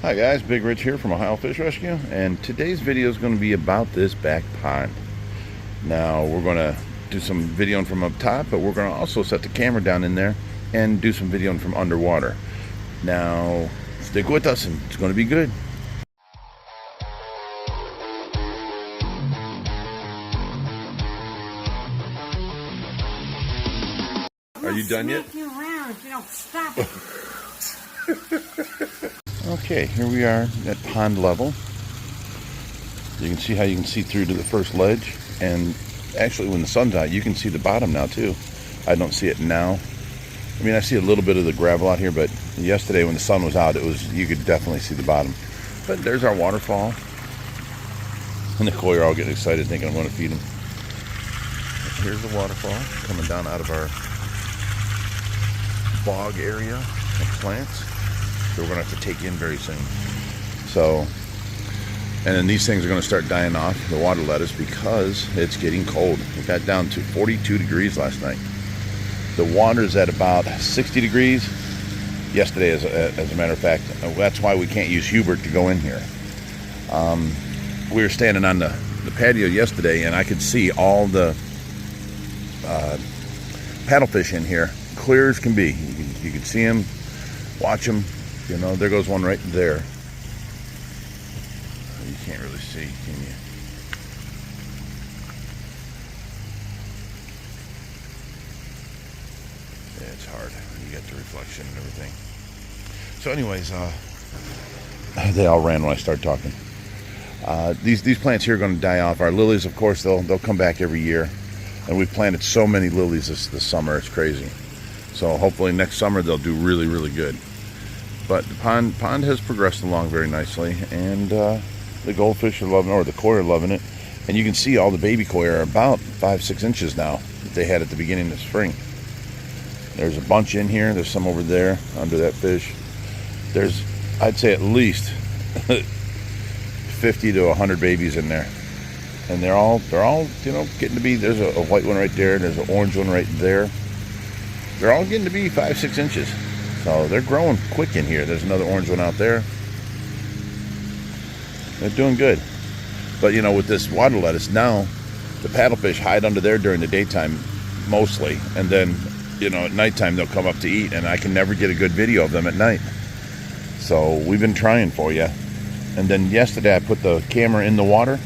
Hi guys, Big Rich here from Ohio Fish Rescue, and today's video is going to be about this back pond. Now we're going to do some videoing from up top, but we're going to also set the camera down in there and do some videoing from underwater. Now stick with us and it's going to be good. Are you done yet? You around if you don't stop it. Okay, here we are at pond level. You can see how you can see through to the first ledge, and actually when the sun's out you can see the bottom now too. I don't see it now. I mean, I see a little bit of the gravel out here, but yesterday when the sun was out, you could definitely see the bottom. But there's our waterfall, and the koi are all getting excited thinking I'm going to feed them. Here's the waterfall coming down out of our bog area of plants that we're going to have to take in very soon. So, and then these things are going to start dying off, the water lettuce, because it's getting cold. It got down to 42 degrees last night. The water's at about 60 degrees yesterday, as a matter of fact. That's why we can't use Hubert to go in here. We were standing on the patio yesterday, and I could see all the paddlefish in here, clear as can be. You can see them, watch them. You know, there goes one right there. You can't really see, can you? Yeah, it's hard. You get the reflection and everything. So anyways, they all ran when I started talking. These plants here are going to die off. Our lilies, of course, they'll come back every year. And we've planted so many lilies this summer, it's crazy. So hopefully next summer they'll do really, really good. But the pond has progressed along very nicely, and the goldfish are loving it, or the koi are loving it. And you can see all the baby koi are about 5-6 inches now that they had at the beginning of spring. There's a bunch in here. There's some over there under that fish. There's, I'd say, at least 50 to 100 babies in there. And they're all, you know, getting to be, there's a white one right there, there's an orange one right there. They're all getting to be 5-6 inches. So they're growing quick in here. There's another orange one out there. They're doing good. But you know, with this water lettuce now, the paddlefish hide under there during the daytime mostly, and then, you know, at nighttime they'll come up to eat, and I can never get a good video of them at night. So we've been trying for you. And then yesterday I put the camera in the water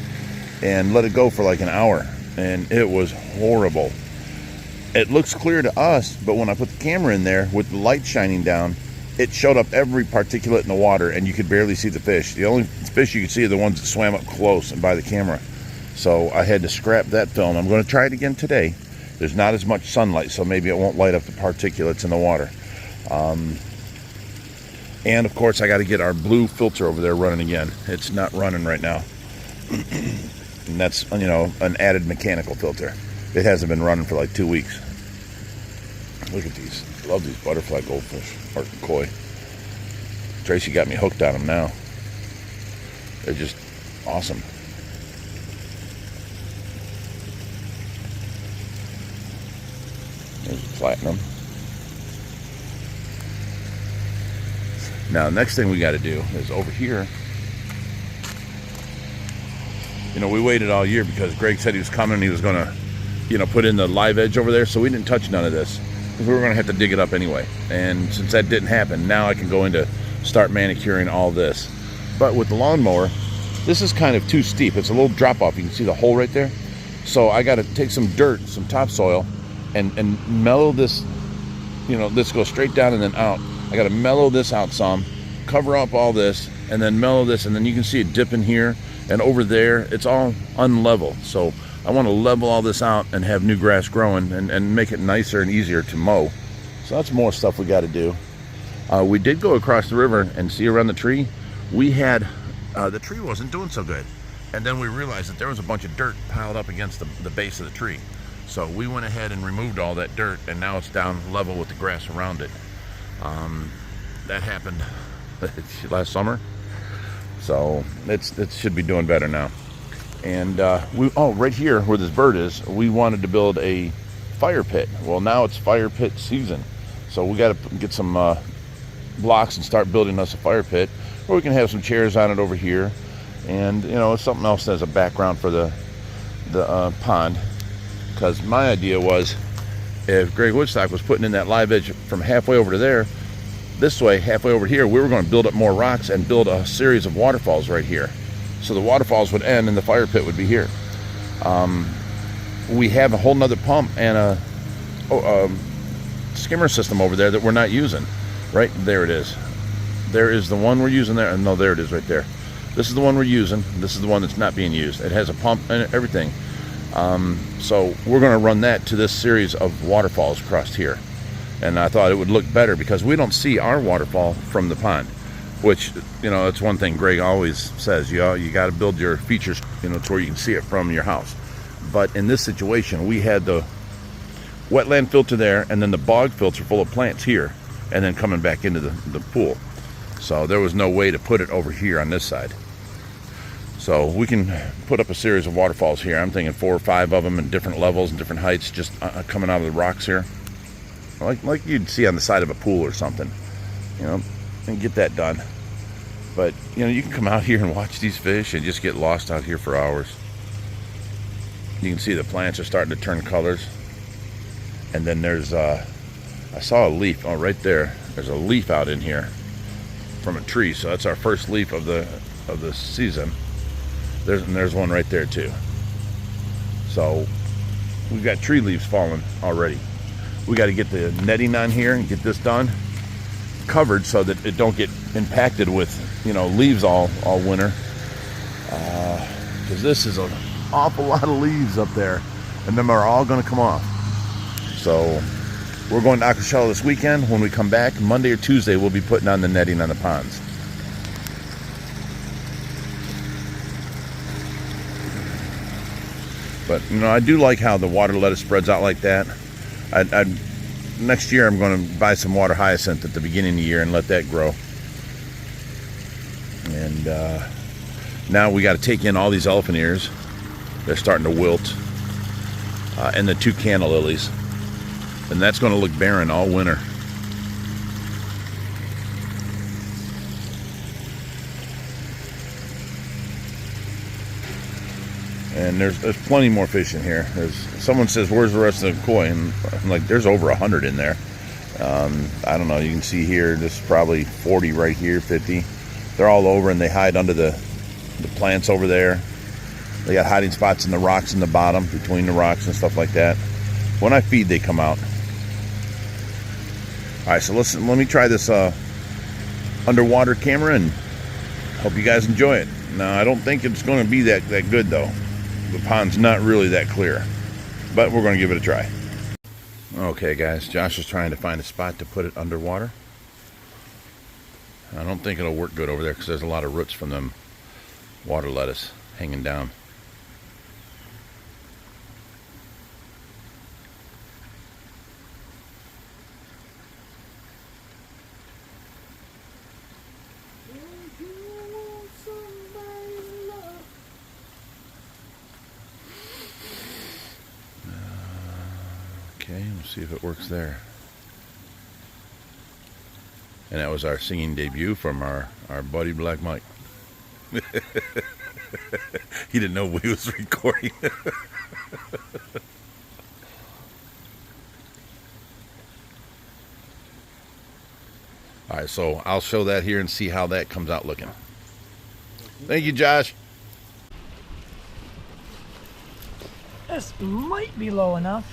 and let it go for like an hour, and it was horrible. It looks clear to us, but when I put the camera in there with the light shining down, it showed up every particulate in the water, and you could barely see the fish. The only fish you could see are the ones that swam up close and by the camera. So I had to scrap that film. I'm going to try it again today. There's not as much sunlight, so maybe it won't light up the particulates in the water. And of course I got to get our blue filter over there running again. It's not running right now. And that's, you know, an added mechanical filter. It hasn't been running for like 2 weeks. Look at these. I love these butterfly goldfish, or koi. Tracy got me hooked on them now. They're just awesome. There's a platinum. Now, next thing we got to do is over here. You know, we waited all year because Greg said he was coming and he was going to, you know, put in the live edge over there, so we didn't touch none of this. We were going to have to dig it up anyway. And since that didn't happen, now I can go into start manicuring all this. But with the lawnmower, this is kind of too steep. It's a little drop off. You can see the hole right there. So I got to take some dirt, some topsoil, and mellow this. You know, this goes straight down and then out. I got to mellow this out some, cover up all this, and then mellow this, and then you can see it dipping here and over there. It's all unlevel. So I want to level all this out and have new grass growing and make it nicer and easier to mow. So that's more stuff we got to do. We did go across the river and see around the tree. We had, the tree wasn't doing so good. And then we realized that there was a bunch of dirt piled up against the base of the tree. So we went ahead and removed all that dirt, and now it's down level with the grass around it. That happened last summer. So it should be doing better now. And right here where this bird is, we wanted to build a fire pit. Well, now it's fire pit season, so we got to get some blocks and start building us a fire pit. or we can have some chairs on it over here, and you know, something else as a background for the pond. Because my idea was, if Greg Woodstock was putting in that live edge from halfway over to there, this way, halfway over here, we were going to build up more rocks and build a series of waterfalls right here. So the waterfalls would end and the fire pit would be here. We have a whole nother pump and a skimmer system over there that we're not using. Right there it is. There is the one we're using there. No, there it is right there. This is the one we're using. This is the one that's not being used. It has a pump and everything. So we're going to run that to this series of waterfalls across here. And I thought it would look better because we don't see our waterfall from the pond, which, you know, that's one thing Greg always says, you got to build your features, you know, to where you can see it from your house. But in this situation, we had the wetland filter there and then the bog filter full of plants here and then coming back into the pool. So there was no way to put it over here on this side. So we can put up a series of waterfalls here. I'm thinking 4 or 5 of them in different levels and different heights, just coming out of the rocks here. Like you'd see on the side of a pool or something, you know, and get that done. But, you know, you can come out here and watch these fish and just get lost out here for hours. You can see the plants are starting to turn colors. And then there's, I saw a leaf, oh, right there. There's a leaf out in here from a tree. So that's our first leaf of the season. There's one right there too. So we've got tree leaves falling already. We got to get the netting on here and get this done, covered so that it don't get impacted with, you know, leaves all winter. Because this is an awful lot of leaves up there, and them are all going to come off. So we're going to Aquascape this weekend. When we come back, Monday or Tuesday, we'll be putting on the netting on the ponds. But, you know, I do like how the water lettuce spreads out like that. Next year I'm going to buy some water hyacinth at the beginning of the year and let that grow. And now we got to take in all these elephant ears. They're starting to wilt. And the 2 canna lilies. And that's going to look barren all winter. And there's plenty more fish in here. Someone says, where's the rest of the koi? And I'm like, there's over 100 in there. I don't know, you can see here, this is probably 40 right here, 50. They're all over and they hide under the plants over there. They got hiding spots in the rocks in the bottom, between the rocks and stuff like that. When I feed, they come out. All right, so let me try this underwater camera and hope you guys enjoy it. Now, I don't think it's going to be that good though. The pond's not really that clear, but we're going to give it a try. Okay guys, Josh is trying to find a spot to put it underwater. I don't think it'll work good over there because there's a lot of roots from them water lettuce hanging down. Okay, we'll see if it works there. And that was our singing debut from our buddy Black Mike. He didn't know we was recording. Alright, so I'll show that here and see how that comes out looking. Thank you, Josh. This might be low enough.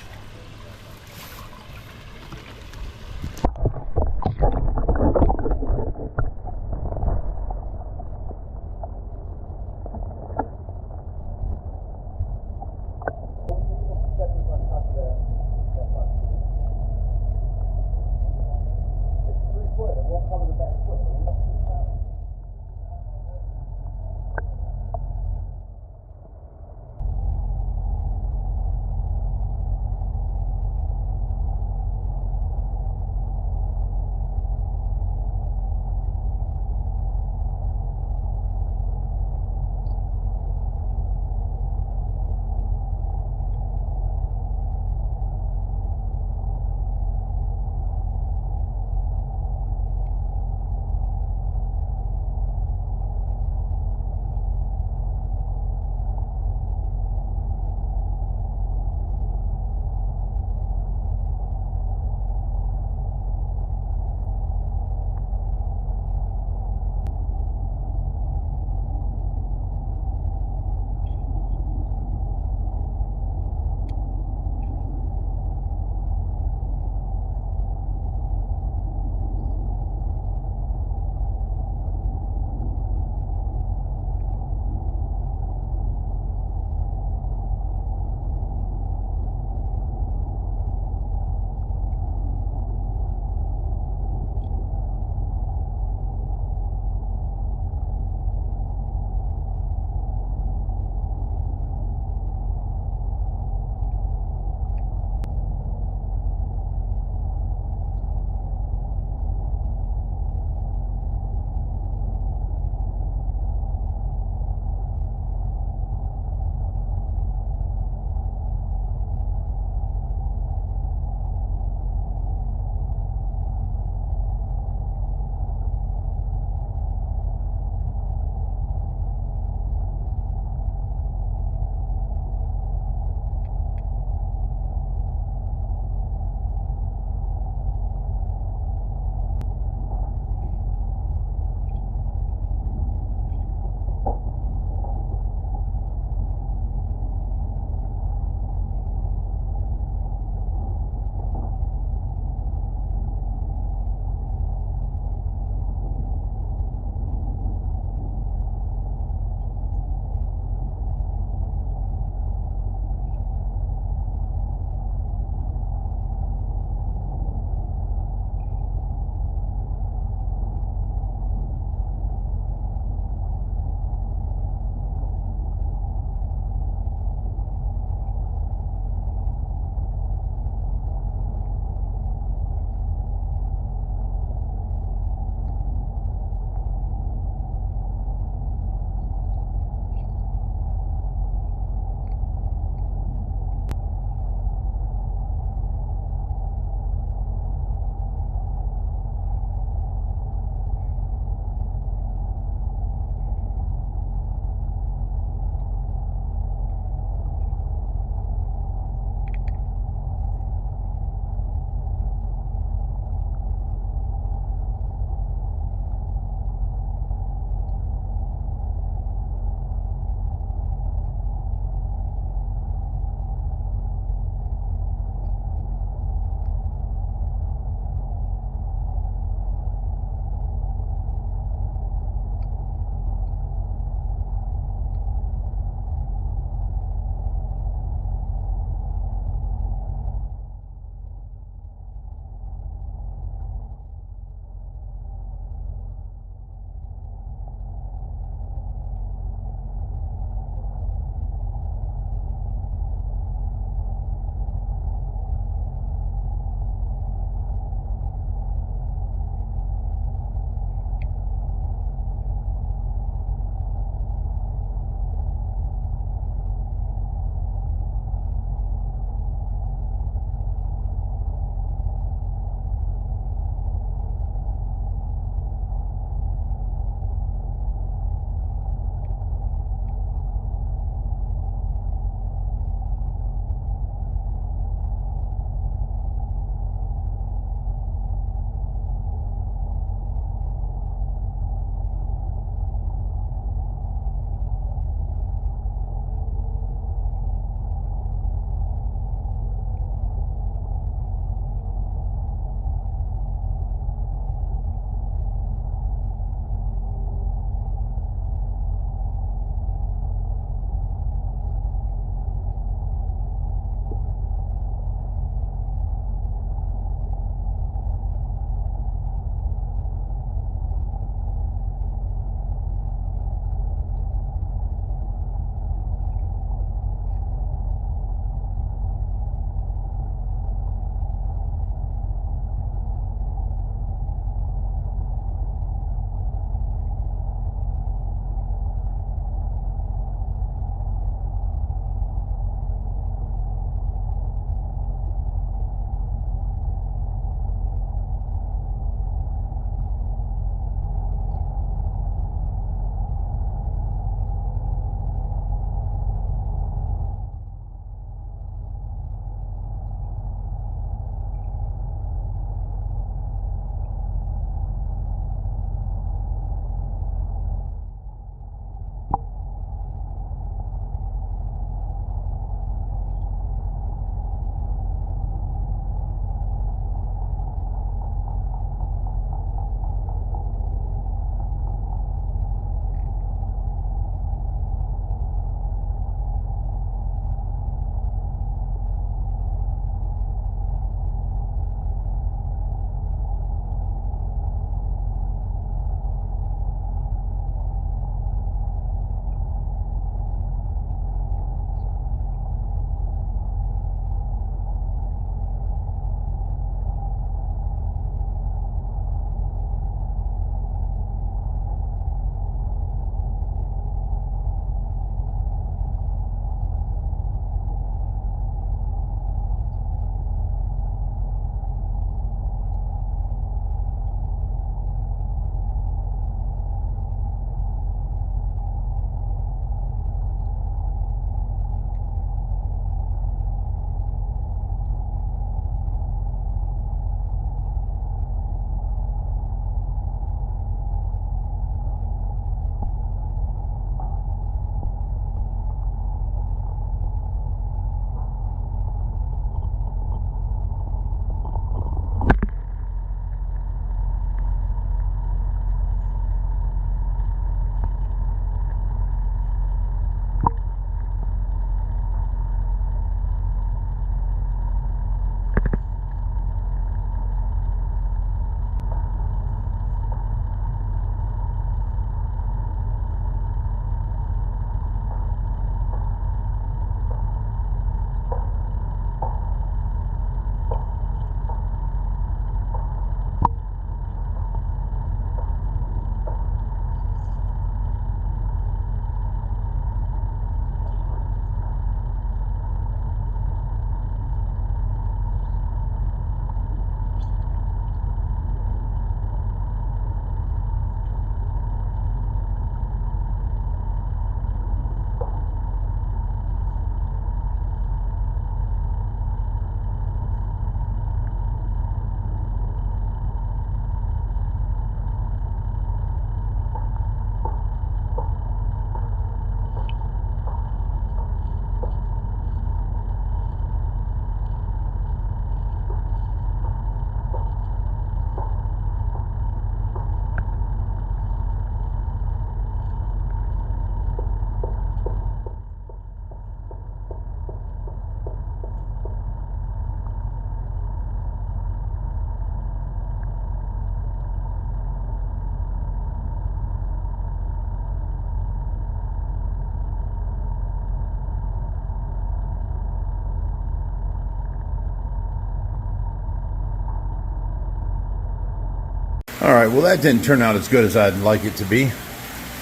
All right, well, that didn't turn out as good as I'd like it to be.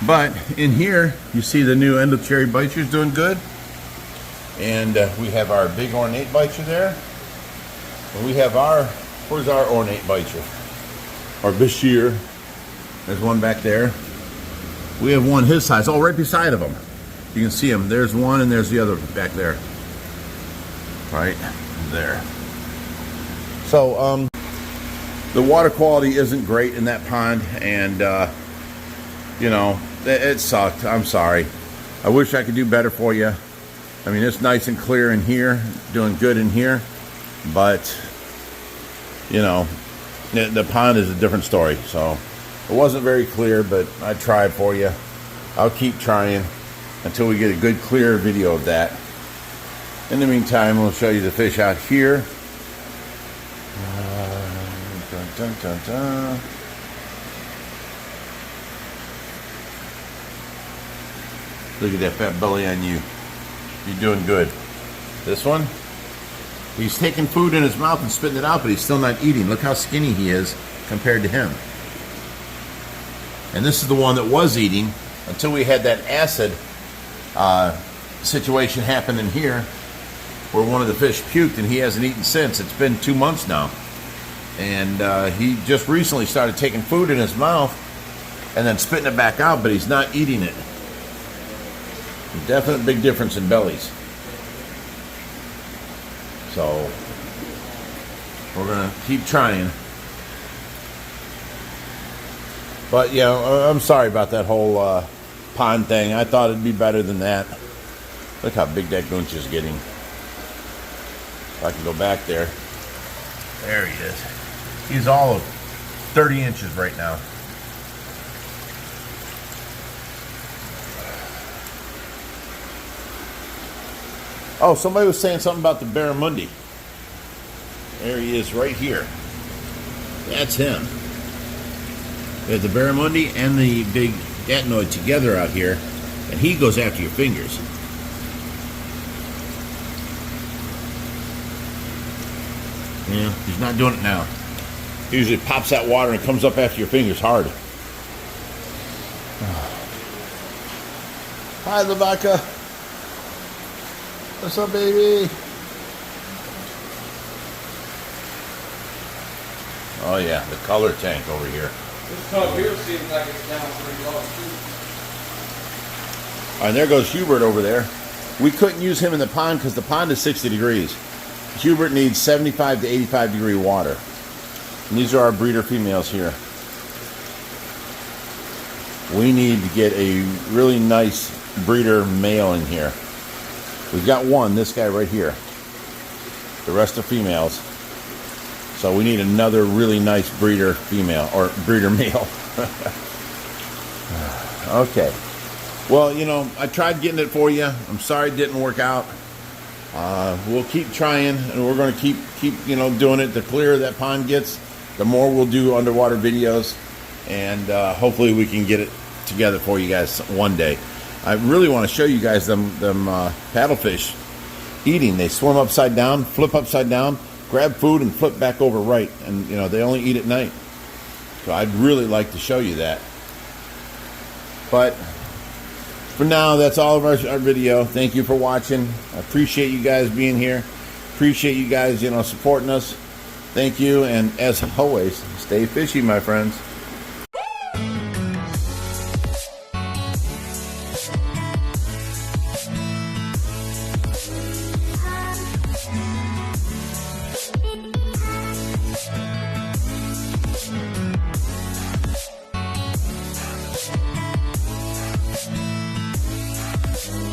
But in here, you see the new endo-cherry bicher's doing good. And we have our big ornate bicher there. And we have our, where's our ornate bicher? Our bashir. There's one back there. We have one his size, right beside of him. You can see him. There's one and there's the other back there. Right there. So, the water quality isn't great in that pond, and you know, it sucked. I'm sorry. I wish I could do better for you. I mean, it's nice and clear in here, doing good in here, but you know, the pond is a different story. So it wasn't very clear, but I tried for you. I'll keep trying until we get a good, clear video of that. In the meantime, we'll show you the fish out here. Dun, dun, dun, dun. Look at that fat belly on you. You're doing good. This one, he's taking food in his mouth and spitting it out, but he's still not eating. Look how skinny he is compared to him. And this is the one that was eating until we had that acid situation happen in here where one of the fish puked, and he hasn't eaten since. It's been 2 months now. And he just recently started taking food in his mouth and then spitting it back out, but he's not eating it. Definite big difference in bellies. So we're gonna keep trying. But yeah, I'm sorry about that whole pond thing. I thought it'd be better than that. Look how big that goonch is getting. If I can go back there. There he is. He's all of 30 inches right now. Oh, somebody was saying something about the barramundi. There he is right here. That's him. We have the barramundi and the big gatnoid together out here, and he goes after your fingers. Yeah, he's not doing it now. He usually pops that water and comes up after your fingers hard. Hi, Lavaca. What's up, baby? Oh yeah, the color tank over here. This tub here seems like it's down pretty low too. All right, there goes Hubert over there. We couldn't use him in the pond because the pond is 60 degrees. Hubert needs 75 to 85 degree water. And these are our breeder females here. We need to get a really nice breeder male in here. We've got one, this guy right here. The rest are females. So we need another really nice breeder female, or breeder male. Okay. Well, you know, I tried getting it for you. I'm sorry it didn't work out. We'll keep trying, and we're going to keep you know, doing it. The clearer that pond gets, the more we'll do underwater videos, and hopefully we can get it together for you guys one day. I really want to show you guys them paddlefish eating. They swim upside down, flip upside down, grab food, and flip back over right. And you know, they only eat at night. So I'd really like to show you that. But for now, that's all of our video. Thank you for watching. I appreciate you guys being here. Appreciate you guys, you know, supporting us. Thank you, and as always, stay fishy, my friends.